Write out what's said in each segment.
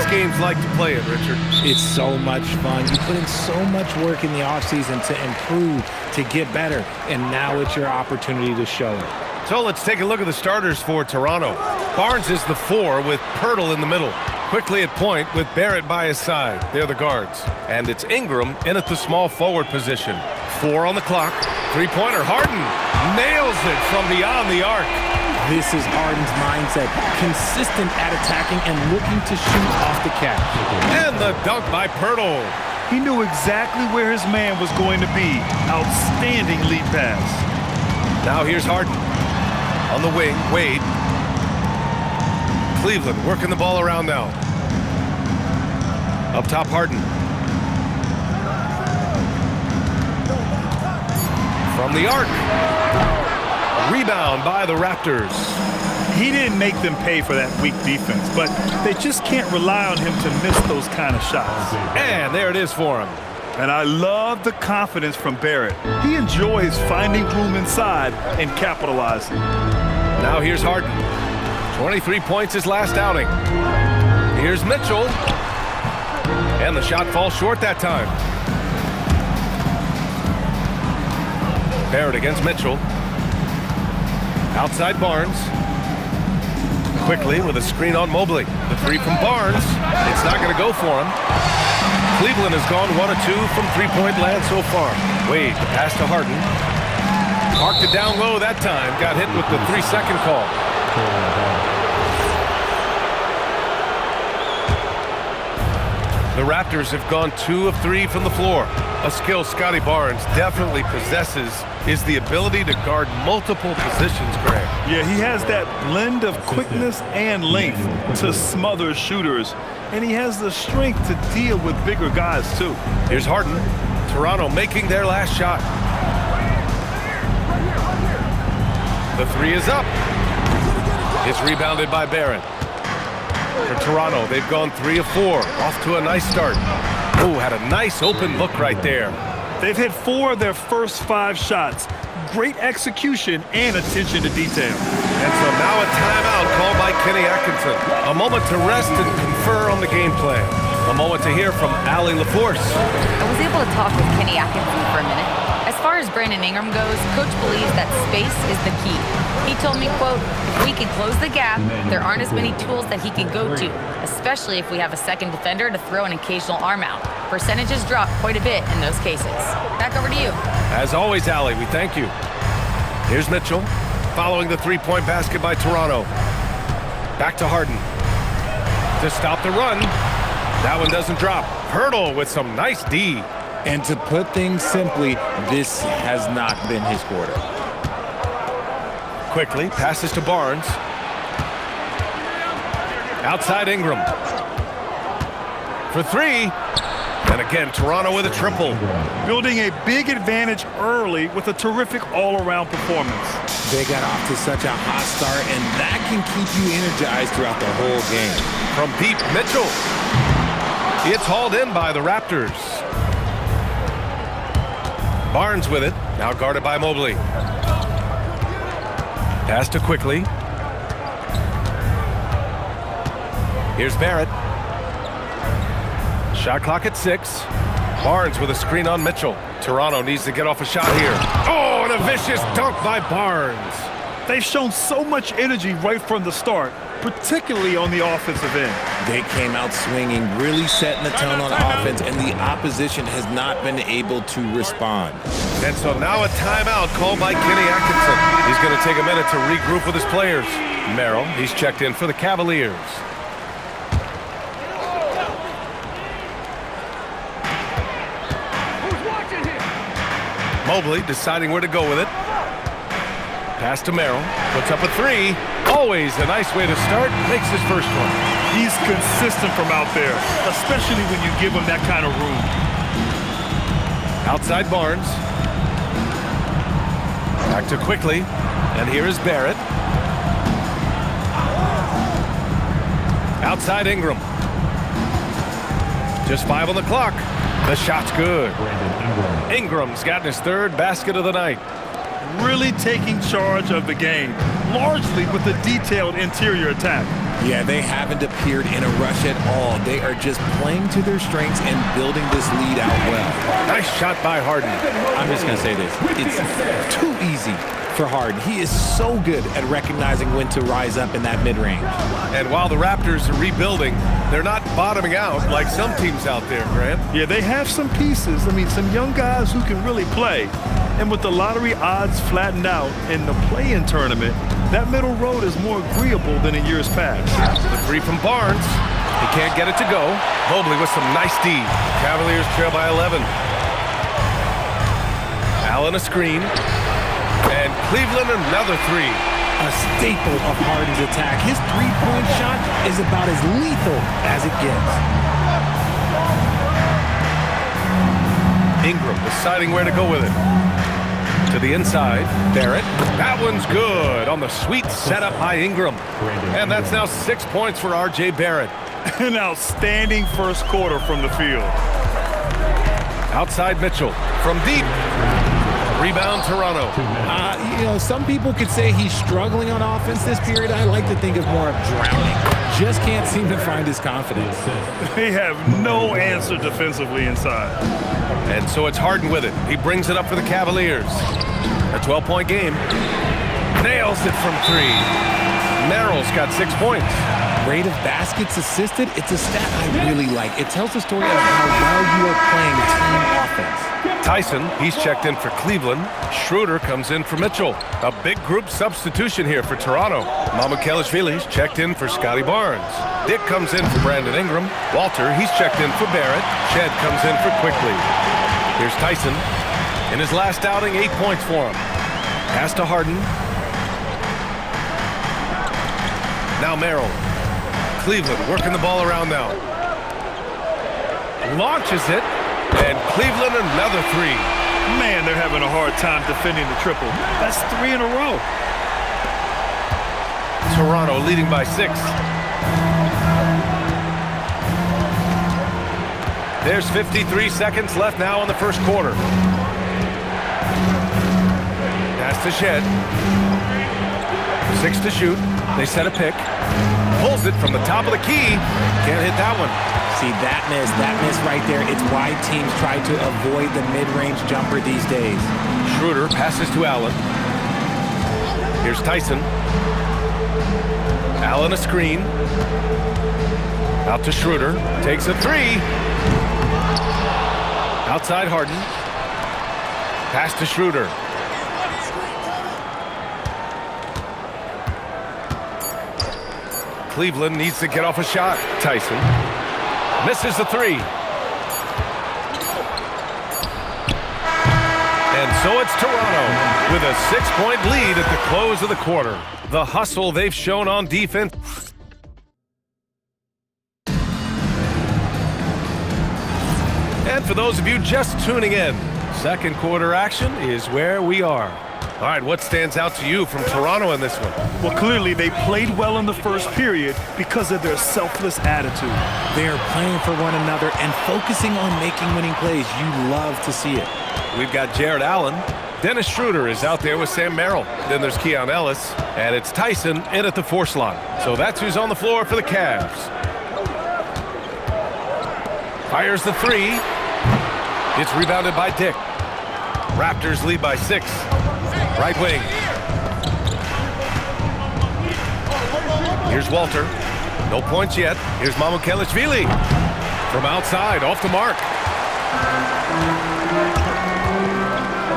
these games like to play it, Richard? It's so much fun. You put in so much work in the offseason to improve, to get better, and now it's your opportunity to show it. So let's take a look at the starters for Toronto. Barnes is the 4 with Pirtle in the middle. Quickly at point with Barrett by his side. They're the guards. And it's Ingram in at the small forward position. 4 on the clock. Three-pointer. Harden nails it from beyond the arc. This is Harden's mindset. Consistent at attacking and looking to shoot off the catch. And the dunk by Pirtle. He knew exactly where his man was going to be. Outstanding lead pass. Now here's Harden. On the wing, Wade. Cleveland working the ball around now. Up top, Harden. From the arc. Rebound by the Raptors. He didn't make them pay for that weak defense, but they just can't rely on him to miss those kind of shots. And there it is for him. And I love the confidence from Barrett. He enjoys finding room inside and capitalizing. Now here's Harden. 23 points his last outing. Here's Mitchell. And the shot falls short that time. Barrett against Mitchell. Outside Barnes. Quickly with a screen on Mobley. The 3 from Barnes. It's not going to go for him. Cleveland has gone 1 of 2 from three-point land so far. Wade, the pass to Harden. Marked it down low that time. Got hit with the 3-second call. The Raptors have gone 2 of 3 from the floor. A skill Scotty Barnes definitely possesses is the ability to guard multiple positions, Greg. Yeah, he has that blend of quickness and length to smother shooters. And he has the strength to deal with bigger guys, too. Here's Harden. Toronto making their last shot. The 3 is up. It's rebounded by Barrett. For Toronto, they've gone 3 of 4. Off to a nice start. Oh, had a nice open look right there. They've hit 4 of their first 5 shots. Great execution and attention to detail. And so now a timeout called by Kenny Atkinson. A moment to rest and confer on the game plan. A moment to hear from Allie LaForce. I was able to talk with Kenny Atkinson for a minute. As far as Brandon Ingram goes, Coach believes that space is the key. He told me, quote, if we can close the gap, there aren't as many tools that he can go to, especially if we have a second defender to throw an occasional arm out. Percentages drop quite a bit in those cases. Back over to you. As always, Allie, we thank you. Here's Mitchell, following the three-point basket by Toronto. Back to Harden. To stop the run. That one doesn't drop. Pirtle with some nice D. And to put things simply, this has not been his quarter. Quickly, passes to Barnes. Outside Ingram. For 3. And again, Toronto with a triple. Building a big advantage early with a terrific all-around performance. They got off to such a hot start, and that can keep you energized throughout the whole game. From deep, Mitchell. It's hauled in by the Raptors. Barnes with it, now guarded by Mobley. Pass to Quickly. Here's Barrett. Shot clock at 6. Barnes with a screen on Mitchell. Toronto needs to get off a shot here. Oh, and a vicious dunk by Barnes. They've shown so much energy right from the start, particularly on the offensive end. They came out swinging, really setting the tone on offense, and the opposition has not been able to respond. And so now a timeout called by Kenny Atkinson. He's going to take a minute to regroup with his players. Merrill, he's checked in for the Cavaliers. Mobley deciding where to go with it. Pass to Merrill. Puts up a 3. Always a nice way to start. Makes his first one. He's consistent from out there, especially when you give him that kind of room. Outside Barnes. Back to Quickly. And here is Barrett. Outside Ingram. Just 5 on the clock. The shot's good. Ingram's gotten his 3rd basket of the night. Really taking charge of the game, largely with a detailed interior attack. Yeah, they haven't appeared in a rush at all. They are just playing to their strengths and building this lead out well. Nice shot by Harden. I'm just going to say this. It's too easy for Harden. He is so good at recognizing when to rise up in that mid-range. And while the Raptors are rebuilding, they're not bottoming out like some teams out there, Grant. Yeah, they have some pieces. I mean, some young guys who can really play. And with the lottery odds flattened out in the play-in tournament, that middle road is more agreeable than in years past. The three from Barnes. He can't get it to go. Mobley with some nice D. Cavaliers trail by 11. Allen a screen. And Cleveland another three. A staple of Harden's attack. His three-point shot is about as lethal as it gets. Ingram deciding where to go with it. To the inside, Barrett. That one's good on the sweet setup by Ingram. And that's now 6 points for R.J. Barrett. An outstanding first quarter from the field. Outside Mitchell from deep. Rebound Toronto. Some people could say he's struggling on offense this period. I like to think of more of drowning. Just can't seem to find his confidence. They have no answer defensively inside. And so it's Harden with it. He brings it up for the Cavaliers. A 12-point game. Nails it from three. Merrill's got 6 points. Rate of baskets assisted, it's a stat I really like. It tells the story of how well you are playing team offense. Tyson, he's checked in for Cleveland. Schroeder comes in for Mitchell. A big group substitution here for Toronto. Mamukelashvili's checked in for Scotty Barnes. Dick comes in for Brandon Ingram. Walter, he's checked in for Barrett. Shed comes in for Quickly. Here's Tyson. In his last outing, 8 points for him. Pass to Harden. Now Merrill. Cleveland working the ball around now. Launches it. And Cleveland another three. Man, they're having a hard time defending the triple. That's 3 in a row. Toronto leading by 6. There's 53 seconds left now in the first quarter. Pass to Shed. 6 to shoot. They set a pick. Pulls it from the top of the key. Can't hit that one. See, that miss right there. It's why teams try to avoid the mid-range jumper these days. Schroeder passes to Allen. Here's Tyson. Allen a screen. Out to Schroeder. Takes a three. Outside Harden. Pass to Schroeder. Cleveland needs to get off a shot. Tyson. Misses the three. And so it's Toronto with a 6-point lead at the close of the quarter. The hustle they've shown on defense. And for those of you just tuning in, second quarter action is where we are. All right, what stands out to you from Toronto in this one? Well, clearly they played well in the first period because of their selfless attitude. They are playing for one another and focusing on making winning plays. You love to see it. We've got Jared Allen. Dennis Schroeder is out there with Sam Merrill. Then there's Keon Ellis. And it's Tyson in at the 4 slot. So that's who's on the floor for the Cavs. Fires the three. It's rebounded by Dick. Raptors lead by 6. Right wing. Here's Walter. No points yet. Here's Mamukelashvili. From outside, off the mark.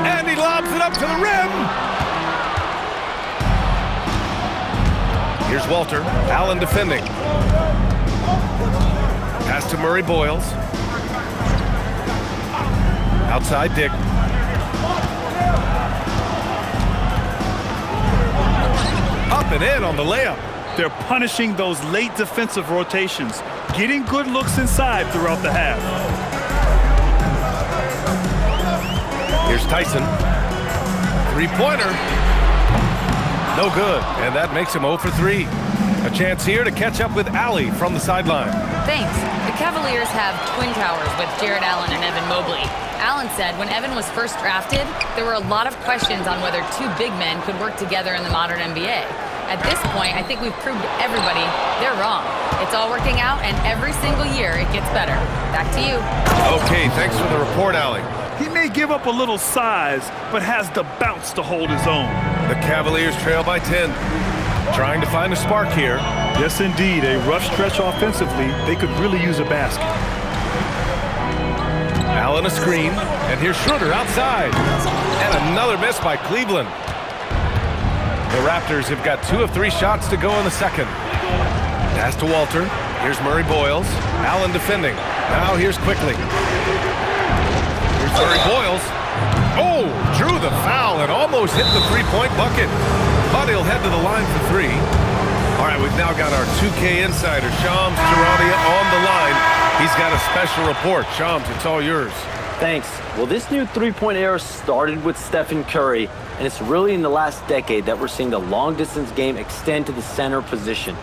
And he lobs it up to the rim. Here's Walter. Allen defending. Pass to Murray Boyles. Outside Dick. Up and in on the layup. They're punishing those late defensive rotations, getting good looks inside throughout the half. Here's Tyson. Three-pointer. No good, and that makes him 0 for 3. A chance here to catch up with Allie from the sideline. Thanks. The Cavaliers have twin towers with Jared Allen and Evan Mobley. Allen said when Evan was first drafted, there were a lot of questions on whether two big men could work together in the modern NBA. At this point, I think we've proved to everybody they're wrong. It's all working out, and every single year it gets better. Back to you. Okay, thanks for the report, Allie. He may give up a little size, but has the bounce to hold his own. The Cavaliers trail by 10. Trying to find a spark here. Yes, indeed. A rough stretch offensively. They could really use a basket. Allen a screen, and here's Schroeder outside. And another miss by Cleveland. The Raptors have got 2 of 3 shots to go in the second. Pass to Walter. Here's Murray Boyles. Allen defending. Now here's Quickly. Here's Murray Boyles. Oh, drew the foul and almost hit the three-point bucket. But he'll head to the line for 3. All right, we've now got our 2K insider, Shams Charania, on the line. He's got a special report. Shams, it's all yours. Thanks. Well, this new three-point era started with Stephen Curry, and it's really in the last decade that we're seeing the long-distance game extend to the center position.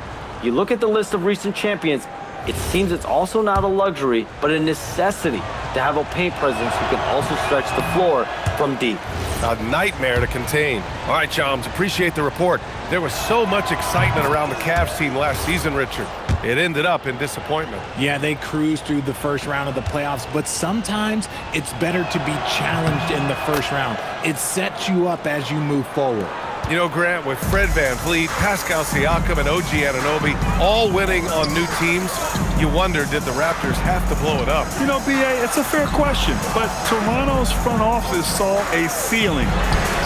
You look at the list of recent champions, it seems it's also not a luxury, but a necessity to have a paint presence who can also stretch the floor from deep. A nightmare to contain. All right, Shams, appreciate the report. There was so much excitement around the Cavs team last season, Richard. It ended up in disappointment. Yeah, they cruised through the first round of the playoffs, but sometimes it's better to be challenged in the first round. It sets you up as you move forward. You know, Grant, with Fred VanVleet, Pascal Siakam, and OG Anunoby all winning on new teams, you wonder, did the Raptors have to blow it up? You know, B.A., it's a fair question, but Toronto's front office saw a ceiling.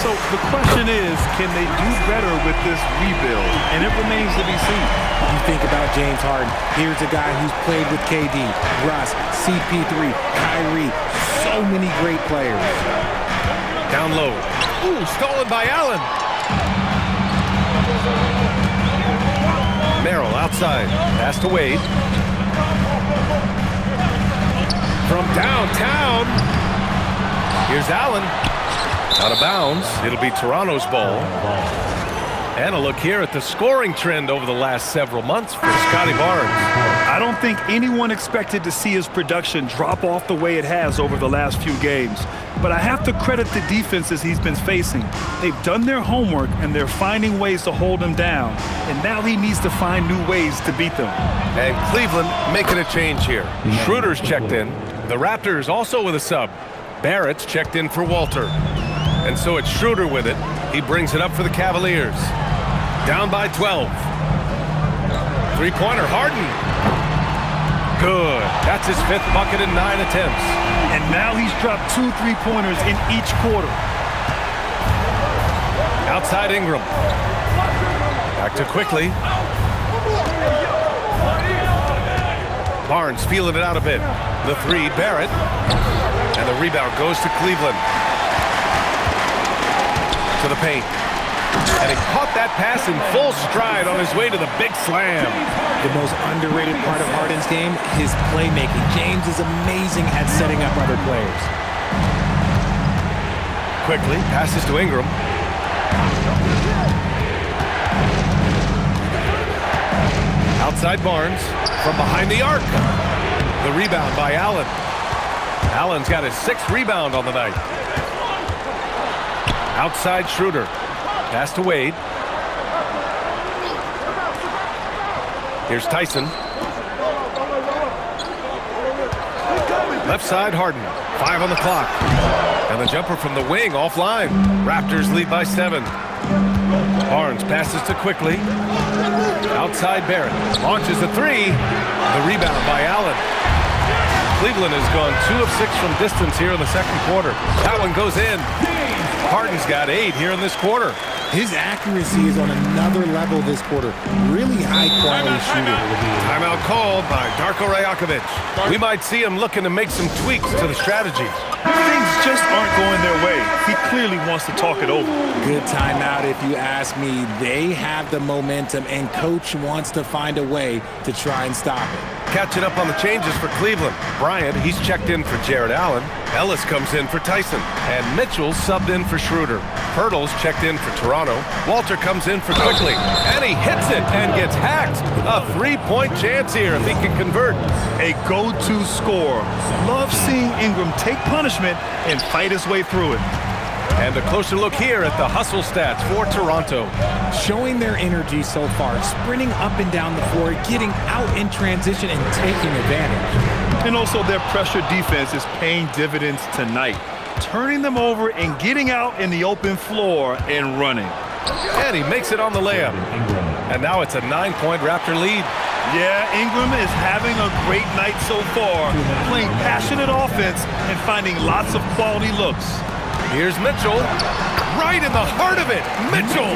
So the question is, can they do better with this rebuild? And it remains to be seen. You think about James Harden. Here's a guy who's played with KD, Russ, CP3, Kyrie, so many great players. Down low. Ooh, stolen by Allen. Merrill outside. Pass to Wade. From downtown. Here's Allen. Out of bounds. It'll be Toronto's ball. And a look here at the scoring trend over the last several months for Scotty Barnes. I don't think anyone expected to see his production drop off the way it has over the last few games. But I have to credit the defenses he's been facing. They've done their homework, and they're finding ways to hold him down. And now he needs to find new ways to beat them. And Cleveland making a change here. Schroeder's checked in. The Raptors also with a sub. Barrett's checked in for Walter. And so it's Schroeder with it. He brings it up for the Cavaliers. Down by 12. Three-pointer, Harden. Good. That's his 5th bucket in 9 attempts. And now he's dropped 2 3-pointers in each quarter. Outside Ingram. Back to Quickly. Barnes feeling it out a bit. The 3, Barrett. And the rebound goes to Cleveland. To the paint. And he caught that pass in full stride on his way to the big slam. The most underrated part of Harden's game, his playmaking. James is amazing at setting up other players. Quickly passes to Ingram. Outside Barnes from behind the arc. The rebound by Allen. Allen's got his 6th rebound on the night. Outside Schroeder. Pass to Wade. Here's Tyson. Left side Harden. 5 on the clock. And the jumper from the wing offline. Raptors lead by 7. Barnes passes to Quickly. Outside Barrett. Launches the 3. The rebound by Allen. Cleveland has gone 2 of 6 from distance here in the second quarter. That one goes in. Harden's got 8 here in this quarter. His accuracy is on another level this quarter. Really high-quality shooter. Timeout called by Darko Rajakovic. We might see him looking to make some tweaks to the strategy. Things just aren't going their way. He clearly wants to talk it over. Good timeout if you ask me. They have the momentum, and Coach wants to find a way to try and stop it. Catching up on the changes for Cleveland. Bryant, he's checked in for Jared Allen. Ellis comes in for Tyson. And Mitchell's subbed in for Schroeder. Pirtle's checked in for Toronto. Walter comes in for Quickly. And he hits it and gets hacked. A 3-point chance here if he can convert. A go-to score. Love seeing Ingram take punishment and fight his way through it. And a closer look here at the hustle stats for Toronto. Showing their energy so far, sprinting up and down the floor, getting out in transition and taking advantage. And also their pressure defense is paying dividends tonight, turning them over and getting out in the open floor and running. And he makes it on the layup. And now it's a 9-point Raptor lead. Yeah, Ingram is having a great night so far, playing passionate offense and finding lots of quality looks. Here's Mitchell, right in the heart of it. Mitchell!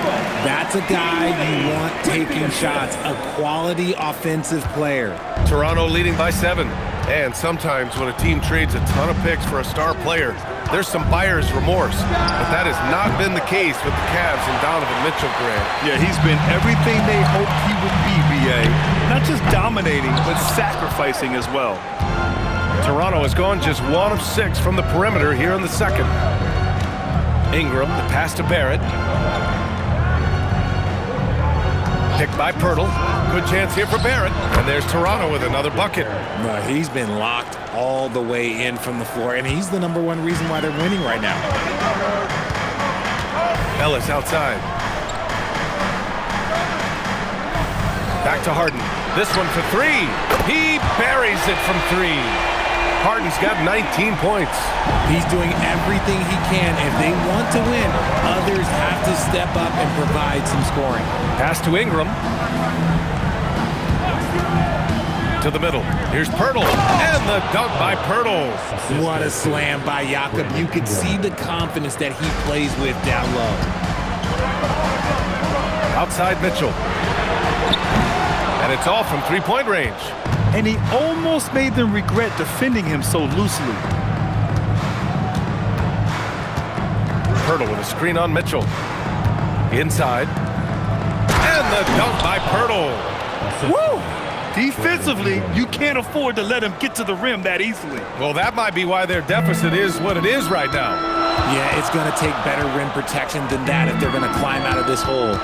That's a guy you want taking shots, a quality offensive player. Toronto leading by 7. And sometimes when a team trades a ton of picks for a star player, there's some buyer's remorse. But that has not been the case with the Cavs and Donovan Mitchell, Grant. Yeah, he's been everything they hoped he would be, B.A. Not just dominating, but sacrificing as well. Toronto has gone just 1 of 6 from the perimeter here in the second. Ingram, the pass to Barrett. Picked by Pirtle. Good chance here for Barrett. And there's Toronto with another bucket. No, he's been locked all the way in from the floor, and he's the #1 reason why they're winning right now. Ellis outside. Back to Harden. This one for 3. He buries it from 3. Harden's got 19 points. He's doing everything he can. If they want to win, others have to step up and provide some scoring. Pass to Ingram. To the middle. Here's Pirtle. And the dunk by Pirtle. What a slam by Jakob. You could see the confidence that he plays with down low. Outside Mitchell. And it's all from 3-point range. And he almost made them regret defending him so loosely. Pirtle with a screen on Mitchell. Inside. And the dunk by Pirtle. Woo! Defensively, you can't afford to let him get to the rim that easily. Well, that might be why their deficit is what it is right now. Yeah, it's going to take better rim protection than that if they're going to climb out of this hole.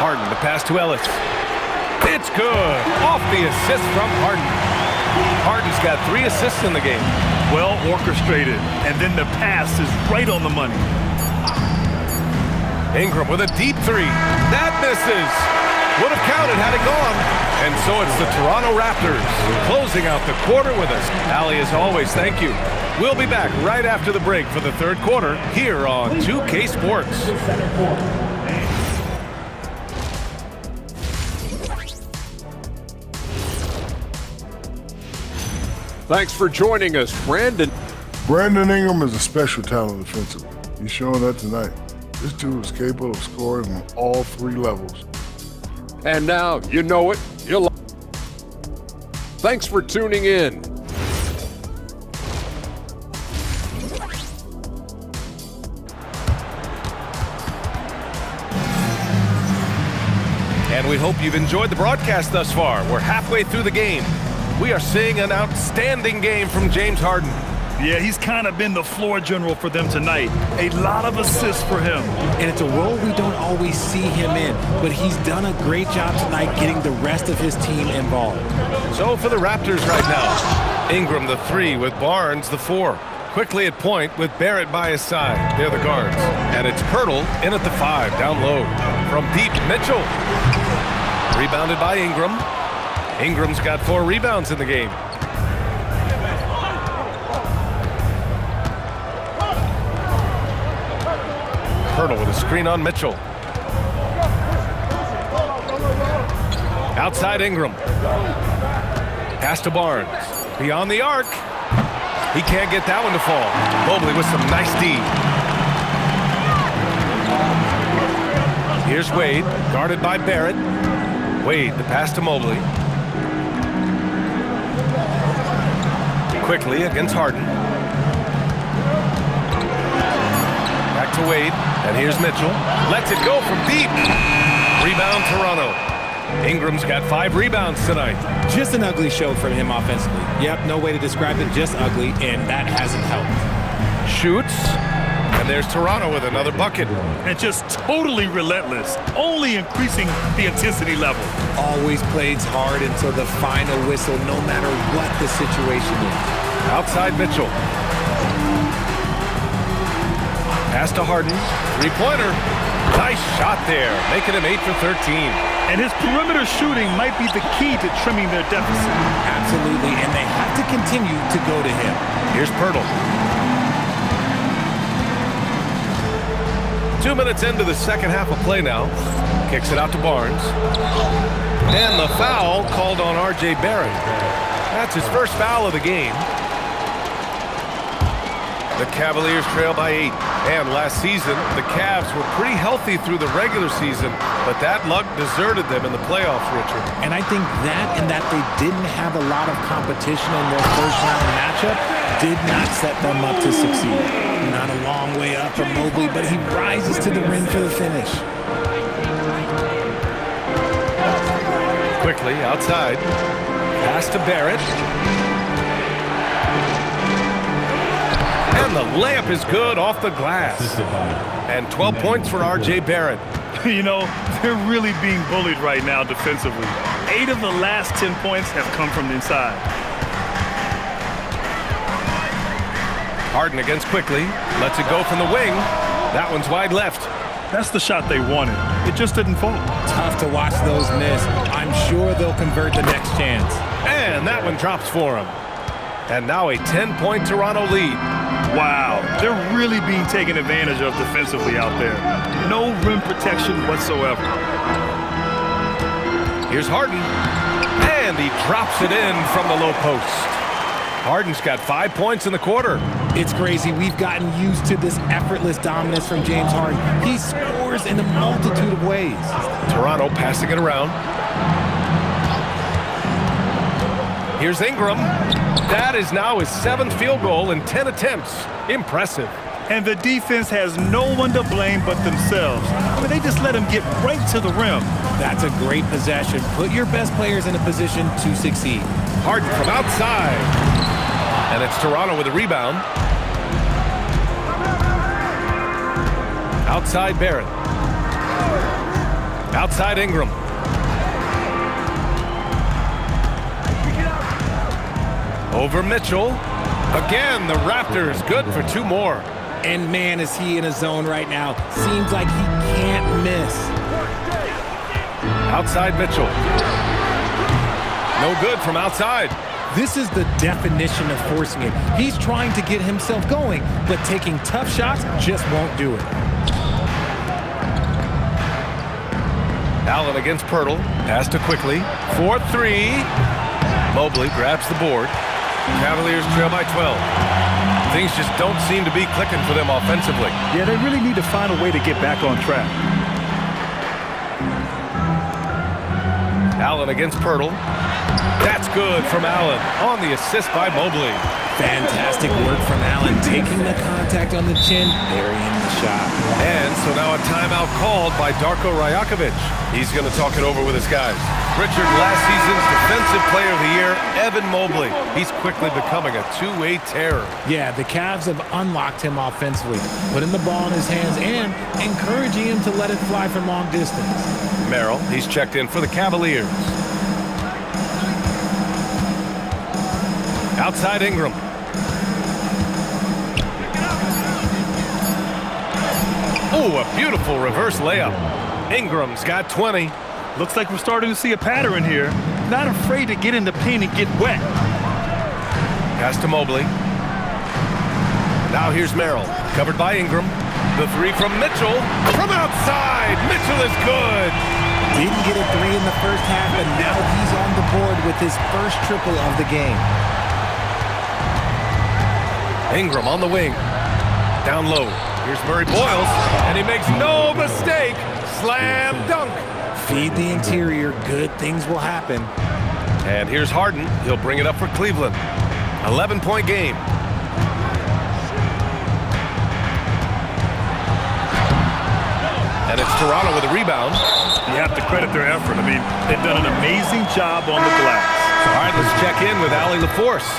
Harden, the pass to Ellis. It's good. Off the assist from Harden. Harden's got 3 assists in the game. Well orchestrated, and then the pass is right on the money. Ingram with a deep 3. That misses. Would have counted had it gone. And so it's the Toronto Raptors closing out the quarter with us. Allie, as always, thank you. We'll be back right after the break for the third quarter here on 2K Sports. Thanks for joining us, Brandon. Brandon Ingram is a special talent offensively. He's showing that tonight. This dude is capable of scoring on all 3 levels. And now, you know it, you'll. Thanks for tuning in. And we hope you've enjoyed the broadcast thus far. We're halfway through the game. We are seeing an outstanding game from James Harden. Yeah, he's kind of been the floor general for them tonight. A lot of assists for him. And it's a role we don't always see him in, but he's done a great job tonight getting the rest of his team involved. So for the Raptors right now, Ingram the 3 with Barnes the 4. Quickly at point with Barrett by his side. They're the guards. And it's Pirtle in at the 5, down low. From deep, Mitchell. Rebounded by Ingram. Ingram's got 4 rebounds in the game. Pirtle with a screen on Mitchell. Outside Ingram. Pass to Barnes. Beyond the arc. He can't get that one to fall. Mobley with some nice D. Here's Wade, guarded by Barrett. Wade, the pass to Mobley. Quickly against Harden. Back to Wade, and here's Mitchell. Lets it go from deep. Rebound Toronto. Ingram's got 5 rebounds tonight. Just an ugly show from him offensively. Yep, no way to describe it, just ugly, and that hasn't helped. Shoots, and there's Toronto with another bucket. And just totally relentless, only increasing the intensity level. Always plays hard until the final whistle, no matter what the situation is. Outside Mitchell. Pass to Harden. Three-pointer. Nice shot there, making him 8 for 13. And his perimeter shooting might be the key to trimming their deficit. Absolutely, and they have to continue to go to him. Here's Pirtle. 2 minutes into the second half of play now. Kicks it out to Barnes. And the foul called on R.J. Barrett. That's his first foul of the game. The Cavaliers trail by 8. And last season, the Cavs were pretty healthy through the regular season, but that luck deserted them in the playoffs, Richard. And I think that and that they didn't have a lot of competition in their first-round matchup did not set them up to succeed. Not a long way up from Mobley, but he rises to the rim for the finish. Quickly, outside. Pass to Barrett. And the layup is good off the glass. And 12 points for R.J. Barrett. You know, they're really being bullied right now defensively. 8 of the last 10 points have come from inside. Harden against Quickly. Lets it go from the wing. That one's wide left. That's the shot they wanted. It just didn't fall. Tough to watch those miss. I'm sure they'll convert the next chance. And that one drops for him. And now a 10-point Toronto lead. Wow, they're really being taken advantage of defensively out there. No rim protection whatsoever. Here's Harden. And he drops it in from the low post. Harden's got 5 points in the quarter. It's crazy. We've gotten used to this effortless dominance from James Harden. He scores in a multitude of ways. Toronto passing it around. Here's Ingram. That is now his 7th field goal in 10 attempts. Impressive. And the defense has no one to blame but themselves. I mean, they just let him get right to the rim. That's a great possession. Put your best players in a position to succeed. Harden from outside. And it's Toronto with a rebound. Outside Barrett. Outside Ingram. Over Mitchell. Again, the Raptors good for 2 more. And man, is he in a zone right now. Seems like he can't miss. Outside Mitchell. No good from outside. This is the definition of forcing it. He's trying to get himself going, but taking tough shots just won't do it. Allen against Pirtle. Pass to Quickly. 4-3. Mobley grabs the board. Cavaliers trail by 12. Things just don't seem to be clicking for them offensively. Yeah, they really need to find a way to get back on track. Allen against Pirtle. That's good from Allen on the assist by Mobley. Fantastic work from Allen, taking the contact on the chin, burying the shot. And so now a timeout called by Darko Rajakovic. He's going to talk it over with his guys. Richard, last season's Defensive Player of the Year, Evan Mobley. He's quickly becoming a two-way terror. Yeah, the Cavs have unlocked him offensively, putting the ball in his hands and encouraging him to let it fly from long distance. Merrill, he's checked in for the Cavaliers. Outside Ingram. Oh, a beautiful reverse layup. Ingram's got 20. Looks like we're starting to see a pattern here. Not afraid to get in the paint and get wet. Pass to Mobley. Now here's Merrill, covered by Ingram. The three from Mitchell. From outside, Mitchell is good. Didn't get a three in the first half, but now he's on the board with his first triple of the game. Ingram on the wing. Down low. Here's Murray Boyles, and he makes no mistake. Slam dunk. Feed the interior. Good things will happen. And here's Harden. He'll bring it up for Cleveland. 11-point game. And it's Toronto with a rebound. You have to credit their effort. I mean, they've done an amazing job on the glass. All right, let's check in with Allie LaForce.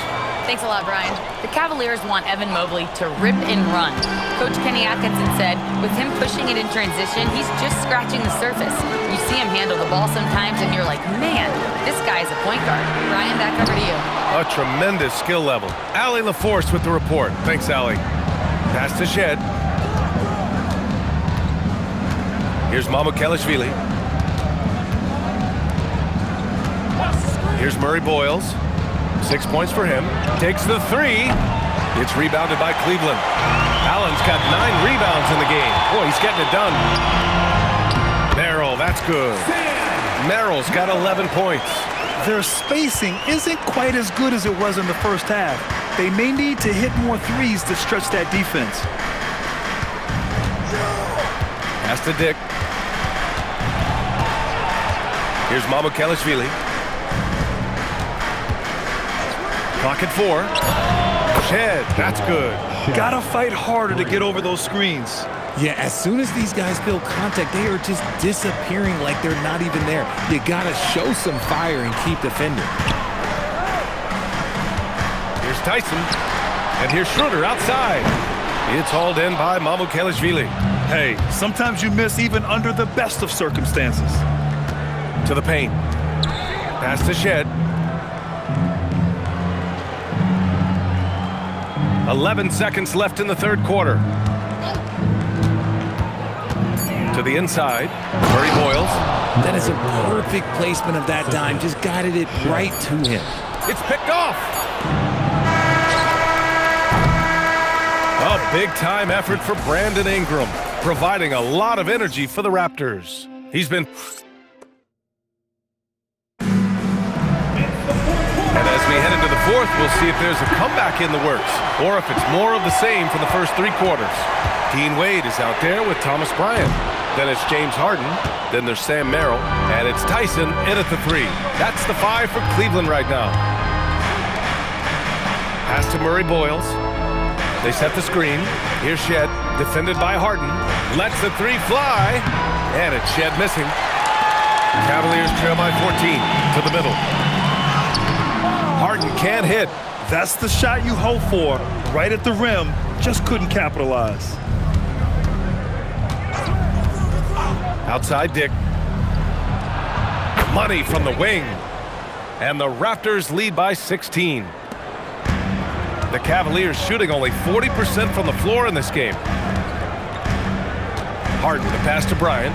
Thanks a lot, Brian. The Cavaliers want Evan Mobley to rip and run. Coach Kenny Atkinson said, with him pushing it in transition, he's just scratching the surface. You see him handle the ball sometimes, and you're like, man, this guy's a point guard. Brian, back over to you. A tremendous skill level. Allie LaForce with the report. Thanks, Allie. Pass to Shed. Here's Mamukelashvili. Here's Murray Boyles. 6 points for him. Takes the three. It's rebounded by Cleveland. Allen's got 9 rebounds in the game. Boy, he's getting it done. Merrill, that's good. Merrill's got 11 points. Their spacing isn't quite as good as it was in the first half. They may need to hit more threes to stretch that defense. Pass to Dick. Here's Mamukelashvili. Clock at 4. Shed, that's good. Gotta fight harder to get over those screens. Yeah, as soon as these guys feel contact, they are just disappearing like they're not even there. You gotta show some fire and keep defending. Here's Tyson. And here's Schroeder outside. It's hauled in by Mamukelashvili. Hey, sometimes you miss even under the best of circumstances. To the paint. Pass to Shed. 11 seconds left in the third quarter. To the inside. Murray Boyles. That is a perfect placement of that dime. Just guided it right to him. It's picked off. A big-time effort for Brandon Ingram, providing a lot of energy for the Raptors. He's been... And as we head into the fourth, we'll see if there's a comeback in the works or if it's more of the same from the first 3 quarters. Dean Wade is out there with Thomas Bryant. Then it's James Harden. Then there's Sam Merrill. And it's Tyson in at the 3. That's the 5 for Cleveland right now. Pass to Murray Boyles. They set the screen. Here's Shed, defended by Harden. Lets the 3 fly. And it's Shed missing. Cavaliers trail by 14 to the middle. Harden can't hit. That's the shot you hope for. Right at the rim, just couldn't capitalize. Outside Dick. Money from the wing. And the Raptors lead by 16. The Cavaliers shooting only 40% from the floor in this game. Harden, the pass to Bryant.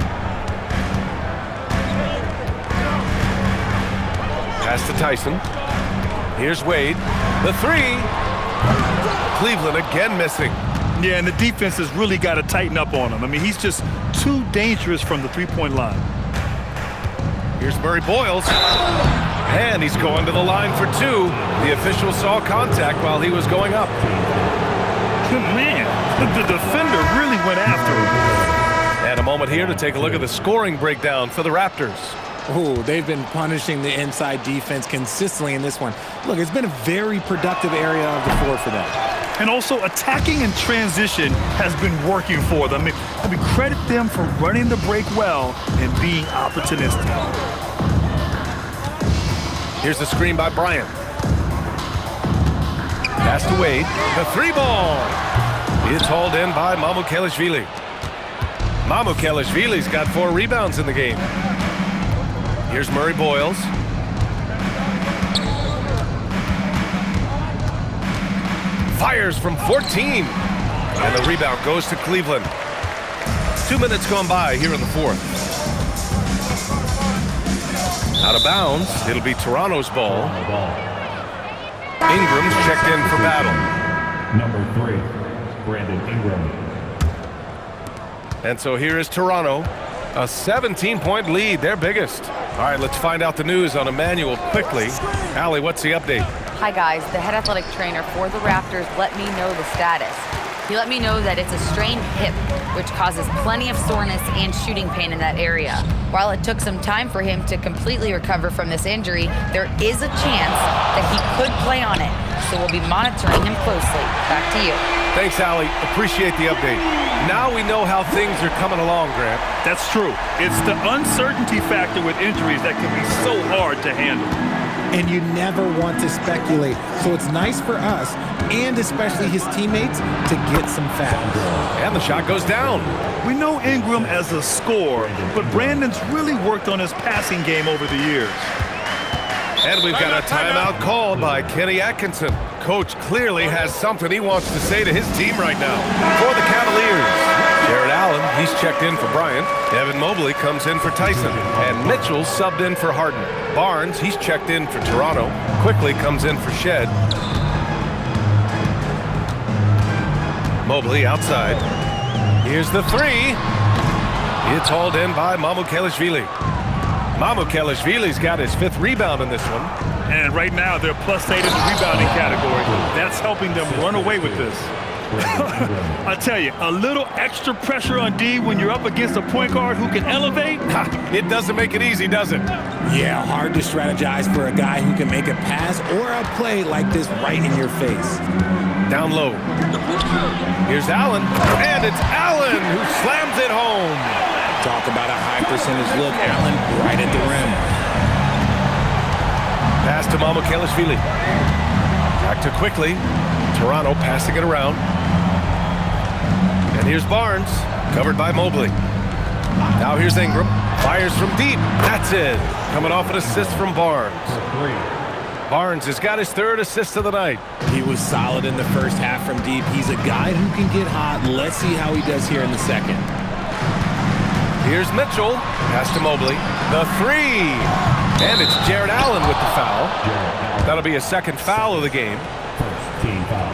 Pass to Tyson. Here's Wade. The 3. Cleveland again missing. Yeah, and the defense has really got to tighten up on him. I mean, he's just too dangerous from the three-point line. Here's Murray Boyles. And he's going to the line for 2. The official saw contact while he was going up. Man, the defender really went after him. And a moment here to take a look at the scoring breakdown for the Raptors. Oh, they've been punishing the inside defense consistently in this one. Look, it's been a very productive area of the floor for them. And also, attacking in transition has been working for them. I mean, credit them for running the break well and being opportunistic. Here's the screen by Bryant. Pass to Wade. The 3-ball. It's hauled in by Mamukelashvili. Mamukelashvili's got 4 rebounds in the game. Here's Murray Boyles. Fires from 14. And the rebound goes to Cleveland. 2 minutes gone by here in the fourth. Out of bounds. It'll be Toronto's ball. Ingram's checked in for Battle. Number 3, Brandon Ingram. And so here is Toronto. A 17-point lead, their biggest. All right, let's find out the news on Emmanuel quickly. Allie, what's the update? Hi, guys. The head athletic trainer for the Raptors let me know the status. He let me know that it's a strained hip, which causes plenty of soreness and shooting pain in that area. While it took some time for him to completely recover from this injury, there is a chance that he could play on it. So we'll be monitoring him closely. Back to you. Thanks, Allie. Appreciate the update. Now we know how things are coming along, Grant. That's true. It's the uncertainty factor with injuries that can be so hard to handle. And you never want to speculate. So it's nice for us, and especially his teammates, to get some fouls. And the shot goes down. We know Ingram as a scorer, but Brandon's really worked on his passing game over the years. And we've got a timeout called by Kenny Atkinson. Coach clearly has something he wants to say to his team right now. For the Cavaliers, Jared Allen, he's checked in for Bryant. Evan Mobley comes in for Tyson. And Mitchell subbed in for Harden. Barnes, he's checked in for Toronto. Quickly comes in for Shed. Mobley outside. Here's the three. It's hauled in by Mamukelashvili. Mamukelashvili's got his 5th rebound in this one. And right now, they're +8 in the rebounding category. That's helping them run away with this. I tell you, a little extra pressure on D when you're up against a point guard who can elevate. It doesn't make it easy, does it? Yeah, hard to strategize for a guy who can make a pass or a play like this right in your face. Down low. Here's Allen, and it's Allen who slams it home. Talk about a high percentage look. Allen right at the rim. Pass to Mamukelashvili. Back to Quickly. Toronto passing it around. And here's Barnes, covered by Mobley. Now here's Ingram. Fires from deep. That's it. Coming off an assist from Barnes. Barnes has got his 3rd assist of the night. He was solid in the first half from deep. He's a guy who can get hot. Let's see how he does here in the second. Here's Mitchell. Pass to Mobley. The 3. And it's Jared Allen with the foul. That'll be a 2nd foul of the game. Team foul.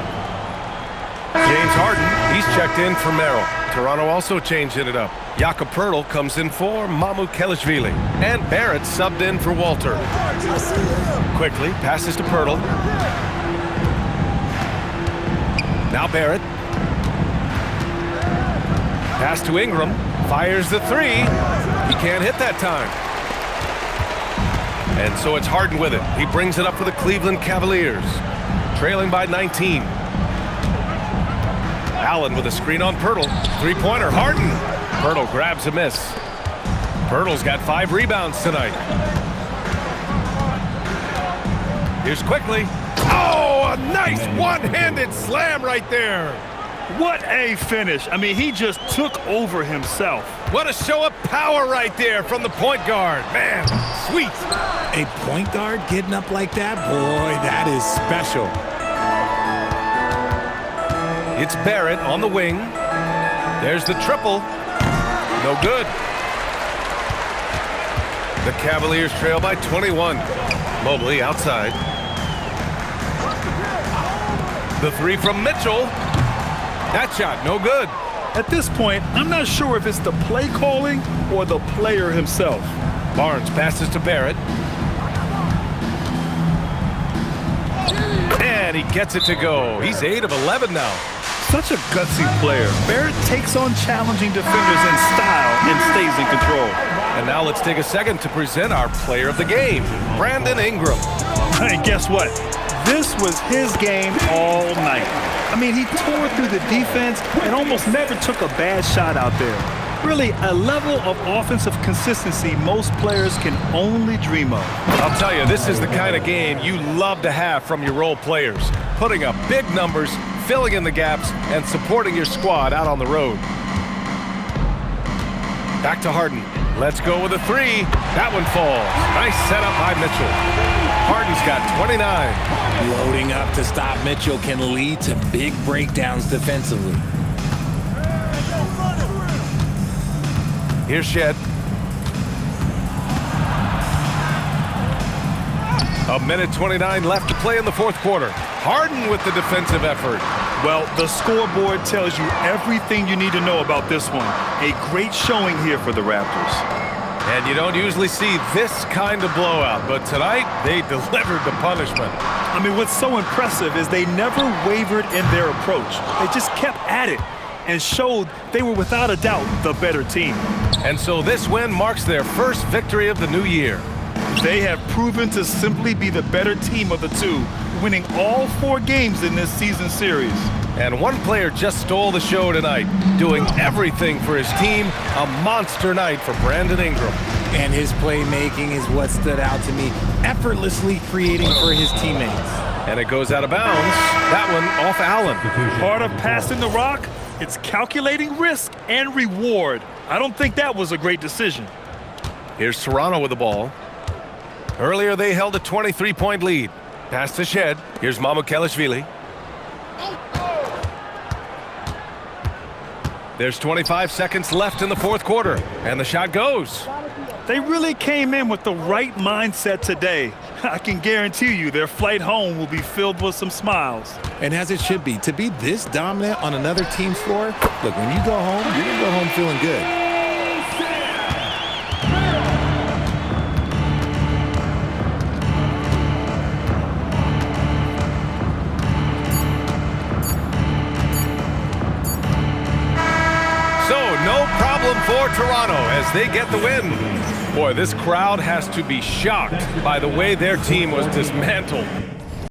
James Harden, he's checked in for Merrill. Toronto also changing it up. Jakob Poeltl comes in for Mamukelashvili. And Barrett subbed in for Walter. Quickly passes to Poeltl. Now Barrett. Pass to Ingram. Fires the 3. He can't hit that time. And so it's Harden with it. He brings it up for the Cleveland Cavaliers. Trailing by 19. Allen with a screen on Poeltl. 3-pointer, Harden. Poeltl grabs a miss. Poeltl's got 5 rebounds tonight. Here's Quickly. Oh, a nice one-handed slam right there. What a finish. I mean, he just took over himself. What a show of power right there from the point guard. Man, sweet. A point guard getting up like that? Boy, that is special. It's Barrett on the wing. There's the triple. No good. The Cavaliers trail by 21. Mobley outside. The 3 from Mitchell. That shot, no good. At this point, I'm not sure if it's the play calling or the player himself. Barnes passes to Barrett. And he gets it to go. He's 8 of 11 now. Such a gutsy player. Barrett takes on challenging defenders in style and stays in control. And now let's take a second to present our player of the game, Brandon Ingram. And guess what? This was his game all night. I mean, he tore through the defense and almost never took a bad shot out there. Really, a level of offensive consistency most players can only dream of. I'll tell you, this is the kind of game you love to have from your role players. Putting up big numbers, filling in the gaps, and supporting your squad out on the road. Back to Harden. Let's go with a 3. That one falls. Nice setup by Mitchell. Harden's got 29. Loading up to stop Mitchell can lead to big breakdowns defensively. Here's Shed. A minute 29 left to play in the 4th quarter. Harden with the defensive effort. Well, the scoreboard tells you everything you need to know about this one. A great showing here for the Raptors. And you don't usually see this kind of blowout, but tonight they delivered the punishment. I mean, what's so impressive is they never wavered in their approach. They just kept at it and showed they were without a doubt the better team. And so this win marks their first victory of the new year. They have proven to simply be the better team of the two, winning all 4 games in this season series. And one player just stole the show tonight, doing everything for his team. A monster night for Brandon Ingram. And his playmaking is what stood out to me, effortlessly creating for his teammates. And it goes out of bounds. That one off Allen. Part of passing the rock, it's calculating risk and reward. I don't think that was a great decision. Here's Toronto with the ball. Earlier they held a 23-point lead. Pass to Shed. Here's Mamukelashvili. There's 25 seconds left in the fourth quarter, and the shot goes. They really came in with the right mindset today. I can guarantee you their flight home will be filled with some smiles. And as it should be, to be this dominant on another team's floor, look, when you go home, you're going to go home feeling good. No problem for Toronto as they get the win. Boy, this crowd has to be shocked by the way their team was dismantled.